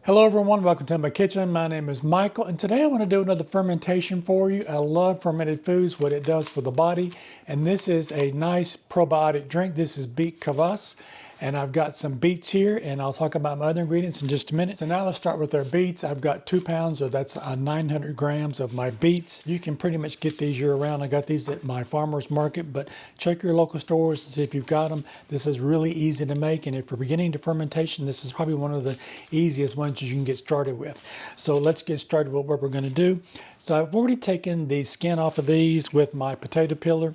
Hello everyone, welcome to my kitchen. My name is Michael and today I want to do another fermentation for you. I love fermented foods, what it does for the body. And this is a nice probiotic drink. This is Beet Kvass. And I've got some beets here and I'll talk about my other ingredients in just a minute. So now let's start with our beets. I've got 2 pounds, or that's 900 grams of my beets. You can pretty much get these year round. I got these at my farmer's market, but check your local stores and see if you've got them. This is really easy to make, and if you're beginning to fermentation, this is probably one of the easiest ones you can get started with. So let's get started with what we're going to do. So I've already taken the skin off of these with my potato peeler.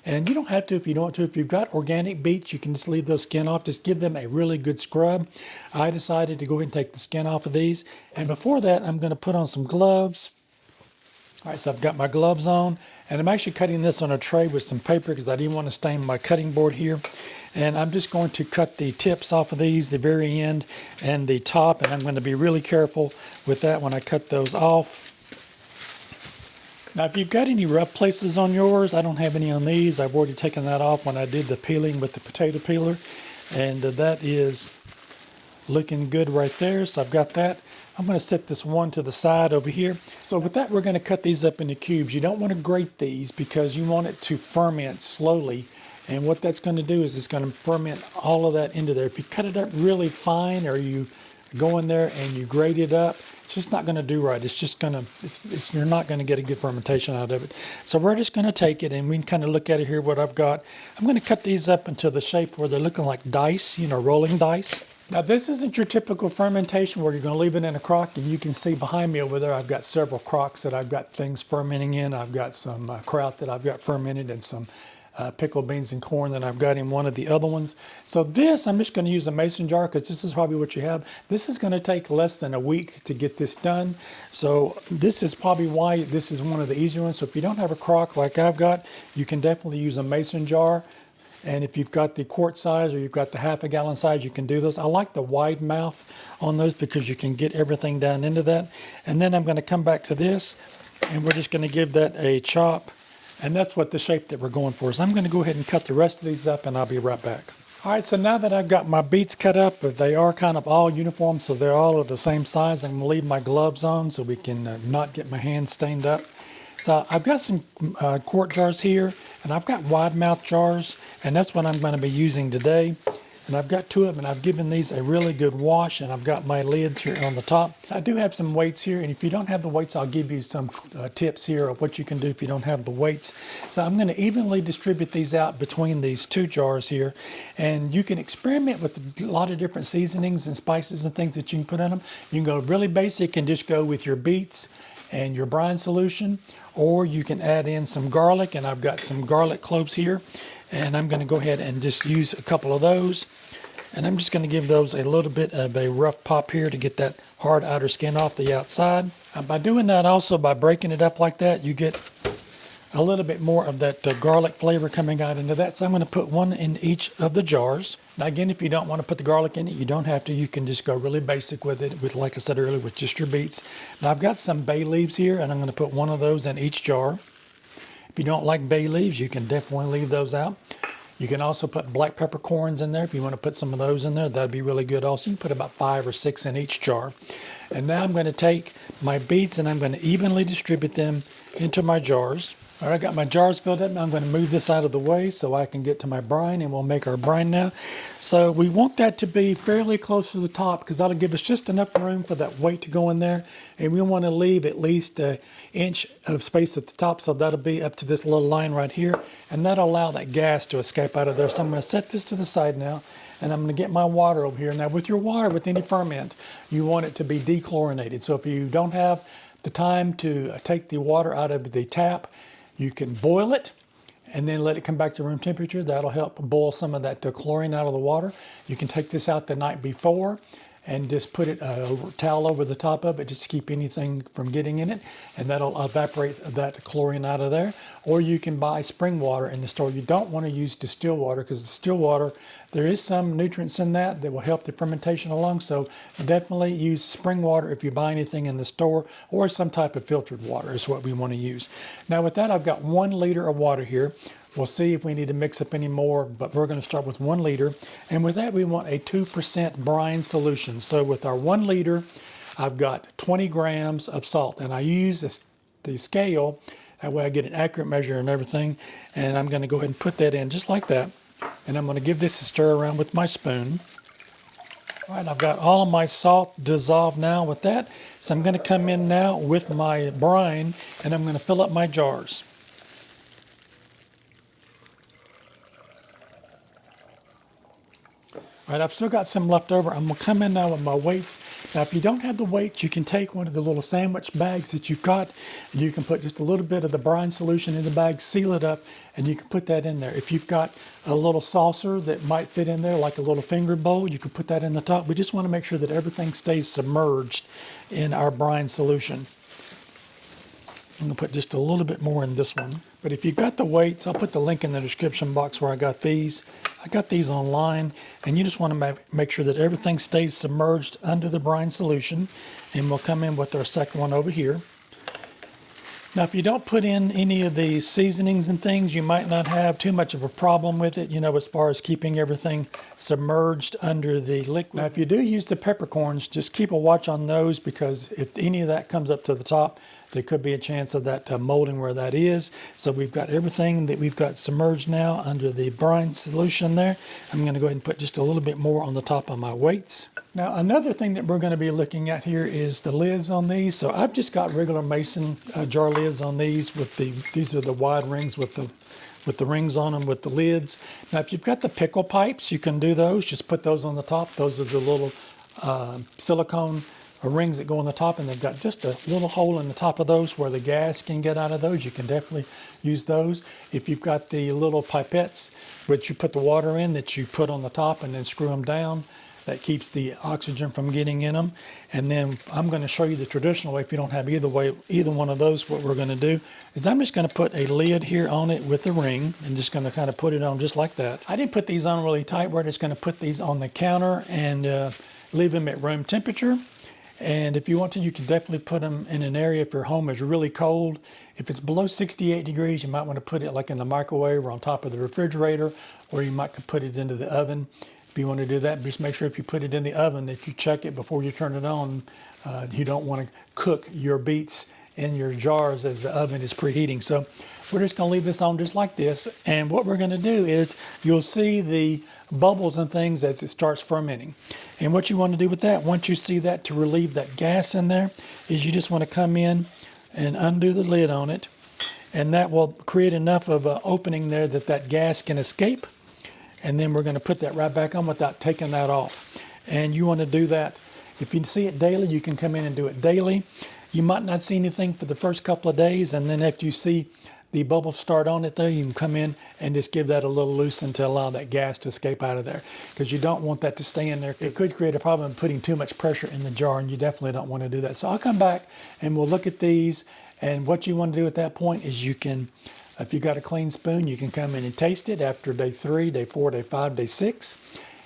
And you don't have to if you don't want to. If you've got organic beets, you can just leave those skin off. Just give them a really good scrub. I decided to go ahead and take the skin off of these. And before that, I'm going to put on some gloves. All right, so I've got my gloves on. And I'm actually cutting this on a tray with some paper because I didn't want to stain my cutting board here. And I'm just going to cut the tips off of these, the very end and the top. And I'm going to be really careful with that when I cut those off. Now, if you've got any rough places on yours, I don't have any on these. I've already taken that off when I did the peeling with the potato peeler. And that is looking good right there. So I've got that. I'm going to set this one to the side over here. So with that, we're going to cut these up into cubes. You don't want to grate these because you want it to ferment slowly. And what that's going to do is it's going to ferment all of that into there. If you cut it up really fine, or you go in there and you grate it up, it's just not going to do right. It's just going to, you're not going to get a good fermentation out of it. So we're just going to take it and we can kind of look at it here, what I've got. I'm going to cut these up into the shape where they're looking like dice, you know, rolling dice. Now this isn't your typical fermentation where you're going to leave it in a crock, and you can see behind me over there I've got several crocks that I've got things fermenting in. I've got some kraut that I've got fermented, and some pickled beans and corn that I've got in one of the other ones. So this, I'm just going to use a mason jar because this is probably what you have. This is going to take less than a week to get this done. So this is probably why this is one of the easier ones. So if you don't have a crock like I've got, you can definitely use a mason jar. And if you've got the quart size or you've got the half a gallon size, you can do those. I like the wide mouth on those because you can get everything down into that. And then I'm going to come back to this and we're just going to give that a chop. And that's what the shape that we're going for. So I'm going to go ahead and cut the rest of these up and I'll be right back. All right, so now that I've got my beets cut up, but they are kind of all uniform, so they're all of the same size. I'm going to leave my gloves on so we can not get my hands stained up. So I've got some quart jars here, and I've got wide mouth jars, and that's what I'm going to be using today. And I've got 2 of them, and I've given these a really good wash, and I've got my lids here on the top. I do have some weights here, and if you don't have the weights, I'll give you some tips here of what you can do if you don't have the weights. So I'm going to evenly distribute these out between these 2 jars here, and you can experiment with a lot of different seasonings and spices and things that you can put in them. You can go really basic and just go with your beets and your brine solution, or you can add in some garlic, and I've got some garlic cloves here. And I'm going to go ahead and just use a couple of those. And I'm just going to give those a little bit of a rough pop here to get that hard outer skin off the outside. By doing that also, by breaking it up like that, you get a little bit more of that garlic flavor coming out into that. So I'm going to put 1 in each of the jars. Now again, if you don't want to put the garlic in it, you don't have to. You can just go really basic with it, with, like I said earlier, with just your beets. Now I've got some bay leaves here, and I'm going to put 1 of those in each jar. If you don't like bay leaves, you can definitely leave those out. You can also put black peppercorns in there. If you want to put some of those in there, that'd be really good also. You can put about 5 or 6 in each jar. And now I'm going to take my beets and I'm going to evenly distribute them into my jars. All right, I got my jars filled up. Now I'm going to move this out of the way so I can get to my brine, and we'll make our brine now. So we want that to be fairly close to the top because that'll give us just enough room for that weight to go in there. And we want to leave at least an inch of space at the top, so that'll be up to this little line right here. And that'll allow that gas to escape out of there. So I'm going to set this to the side now, and I'm going to get my water over here. Now with your water, with any ferment, you want it to be dechlorinated. So if you don't have the time to take the water out of the tap, you can boil it and then let it come back to room temperature. That'll help boil some of that chlorine out of the water. You can take this out the night before and just put a towel over the top of it just to keep anything from getting in it, and that'll evaporate that chlorine out of there. Or you can buy spring water in the store. You don't want to use distilled water because distilled water, there is some nutrients in that will help the fermentation along, so definitely use spring water if you buy anything in the store, or some type of filtered water is what we want to use. Now with that, I've got 1 liter of water here. We'll see if we need to mix up any more, but we're going to start with 1 liter. And with that, we want a 2% brine solution. So with our 1 liter, I've got 20 grams of salt, and I use the scale. That way I get an accurate measure and everything. And I'm going to go ahead and put that in just like that. And I'm going to give this a stir around with my spoon. All right, I've got all of my salt dissolved now with that. So I'm going to come in now with my brine, and I'm going to fill up my jars. All right, I've still got some left over. I'm going to come in now with my weights. Now, if you don't have the weights, you can take one of the little sandwich bags that you've got, and you can put just a little bit of the brine solution in the bag, seal it up, and you can put that in there. If you've got a little saucer that might fit in there, like a little finger bowl, you can put that in the top. We just want to make sure that everything stays submerged in our brine solution. I'm going to put just a little bit more in this one. But if you've got the weights, I'll put the link in the description box where I got these. I got these online, and you just want to make sure that everything stays submerged under the brine solution. And we'll come in with our second one over here. Now, if you don't put in any of the seasonings and things, you might not have too much of a problem with it, as far as keeping everything submerged under the liquid. Now, if you do use the peppercorns, just keep a watch on those, because if any of that comes up to the top, there could be a chance of that molding where that is. So we've got everything that we've got submerged now under the brine solution there. I'm going to go ahead and put just a little bit more on the top of my weights. Now, another thing that we're going to be looking at here is the lids on these. So I've just got regular mason jar lids on these these are the wide rings with the rings on them with the lids. Now, if you've got the pickle pipes, you can do those. Just put those on the top. Those are the little silicone rings that go on the top, and they've got just a little hole in the top of those where the gas can get out of those. You can definitely use those. If you've got the little pipettes which you put the water in that you put on the top and then screw them down, that keeps the oxygen from getting in them. And then I'm going to show you the traditional way. If you don't have either one of those, what we're going to do is I'm just going to put a lid here on it with a ring, and just going to kind of put it on just like that. I didn't put these on really tight. We're just going to put these on the counter and leave them at room temperature. And if you want to, you can definitely put them in an area if your home is really cold. If it's below 68 degrees, you might want to put it like in the microwave or on top of the refrigerator, or you might put it into the oven. If you want to do that, just make sure if you put it in the oven that you check it before you turn it on. You don't want to cook your beets in your jars as the oven is preheating. So we're just going to leave this on just like this. And what we're going to do is you'll see the bubbles and things as it starts fermenting. And what you want to do with that, once you see that, to relieve that gas in there, is you just want to come in and undo the lid on it. And that will create enough of an opening there that gas can escape. And then we're going to put that right back on without taking that off. And you want to do that. If you see it daily, you can come in and do it daily. You might not see anything for the first couple of days, and then after you see the bubbles start on it there, you can come in and just give that a little loosen to allow that gas to escape out of there, because you don't want that to stay in there. It could create a problem putting too much pressure in the jar, and you definitely don't want to do that. So I'll come back and we'll look at these, and what you want to do at that point is you can, if you've got a clean spoon, you can come in and taste it after day 3, day 4, day 5, day 6.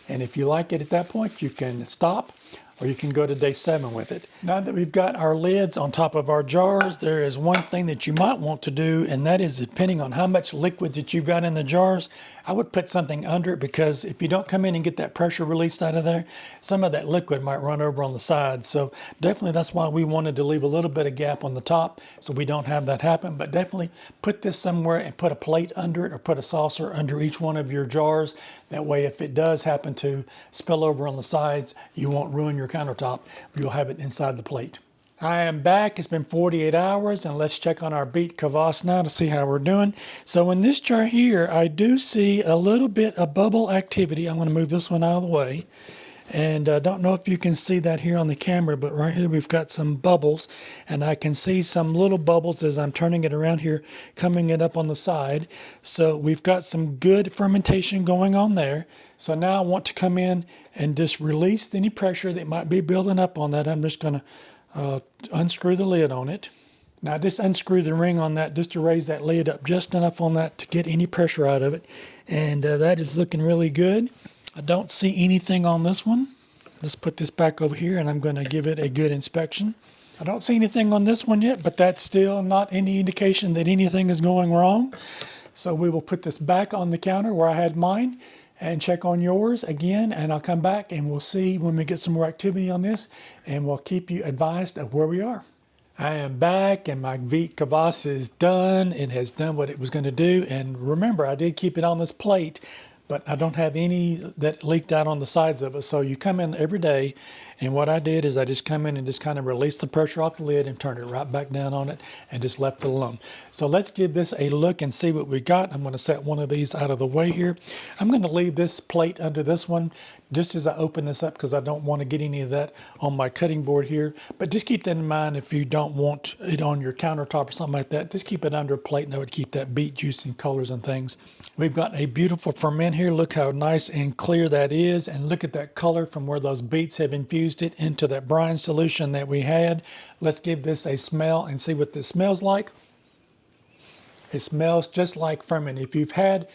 And if you like it at that point, you can stop, or you can go to day 7 with it. Now that we've got our lids on top of our jars, there is one thing that you might want to do, and that is, depending on how much liquid that you've got in the jars, I would put something under it, because if you don't come in and get that pressure released out of there, some of that liquid might run over on the sides. So definitely that's why we wanted to leave a little bit of gap on the top so we don't have that happen. But definitely put this somewhere and put a plate under it, or put a saucer under each one of your jars. That way, if it does happen to spill over on the sides, you won't ruin your countertop. You'll have it inside the plate. I am back. It's been 48 hours, and let's check on our Beet Kvass now to see how we're doing. So in this jar here, I do see a little bit of bubble activity. I'm going to move this one out of the way. And I don't know if you can see that here on the camera, but right here we've got some bubbles, and I can see some little bubbles as I'm turning it around here, coming it up on the side. So we've got some good fermentation going on there. So now I want to come in and just release any pressure that might be building up on that. I'm just going to unscrew the lid on it. Now just unscrew the ring on that just to raise that lid up just enough on that to get any pressure out of it. And that is looking really good. I don't see anything on this one. Let's put this back over here, and I'm going to give it a good inspection. I don't see anything on this one yet, but that's still not any indication that anything is going wrong. So we will put this back on the counter where I had mine, and check on yours again, and I'll come back and we'll see when we get some more activity on this, and we'll keep you advised of where we are. I am back and my Beet Kvass is done. It has done what it was going to do. And remember, I did keep it on this plate, but I don't have any that leaked out on the sides of it. So you come in every day, and what I did is I just come in and just kind of release the pressure off the lid and turn it right back down on it and just left it alone. So let's give this a look and see what we got. I'm going to set one of these out of the way here. I'm going to leave this plate under this one just as I open this up because I don't want to get any of that on my cutting board here. But just keep that in mind if you don't want it on your countertop or something like that. Just keep it under a plate and that would keep that beet juice and colors and things. We've got a beautiful ferment here. Look how nice and clear that is. And look at that color from where those beets have infused it into that brine solution that we had. Let's give this a smell and see what this smells like. It smells just like ferment. If you've had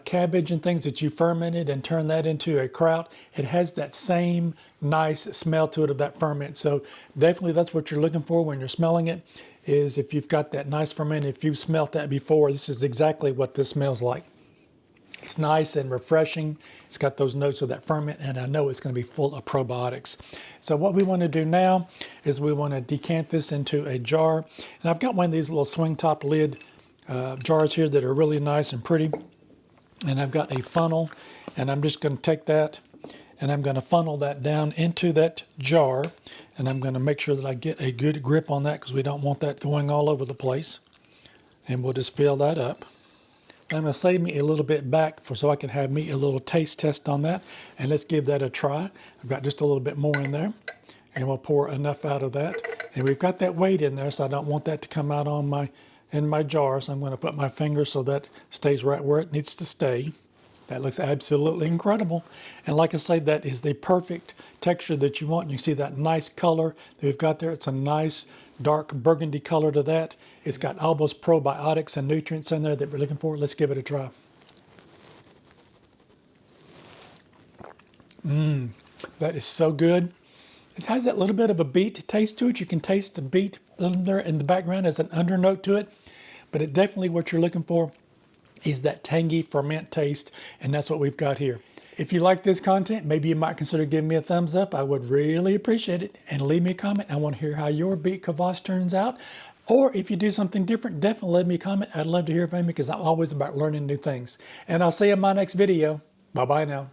cabbage and things that you fermented and turned that into a kraut, it has that same nice smell to it of that ferment. So definitely that's what you're looking for when you're smelling it, is if you've got that nice ferment. If you've smelt that before, this is exactly what this smells like. It's nice and refreshing. It's got those notes of that ferment, and I know it's going to be full of probiotics. So what we want to do now is we want to decant this into a jar. And I've got one of these little swing top lid jars here that are really nice and pretty. And I've got a funnel, and I'm just going to take that and I'm going to funnel that down into that jar, and I'm going to make sure that I get a good grip on that because we don't want that going all over the place. And we'll just fill that up. I'm going to save me a little bit back so I can have me a little taste test on that, and let's give that a try. I've got just a little bit more in there, and we'll pour enough out of that. And we've got that weight in there, so I don't want that to come out on in my jar, so I'm going to put my finger so that stays right where it needs to stay. That looks absolutely incredible. And like I say, that is the perfect texture that you want. You see that nice color that we've got there. It's a nice dark burgundy color to that. It's got all those probiotics and nutrients in there that we're looking for. Let's give it a try. That is so good. It has that little bit of a beet taste to it. You can taste the beet there in the background as an undernote to it. But it definitely what you're looking for is that tangy ferment taste, and that's what we've got here. If you like this content, maybe you might consider giving me a thumbs up. I would really appreciate it. And leave me a comment. I want to hear how your Beet Kvass turns out. Or if you do something different, definitely leave me a comment. I'd love to hear from you because I'm always about learning new things. And I'll see you in my next video. Bye-bye now.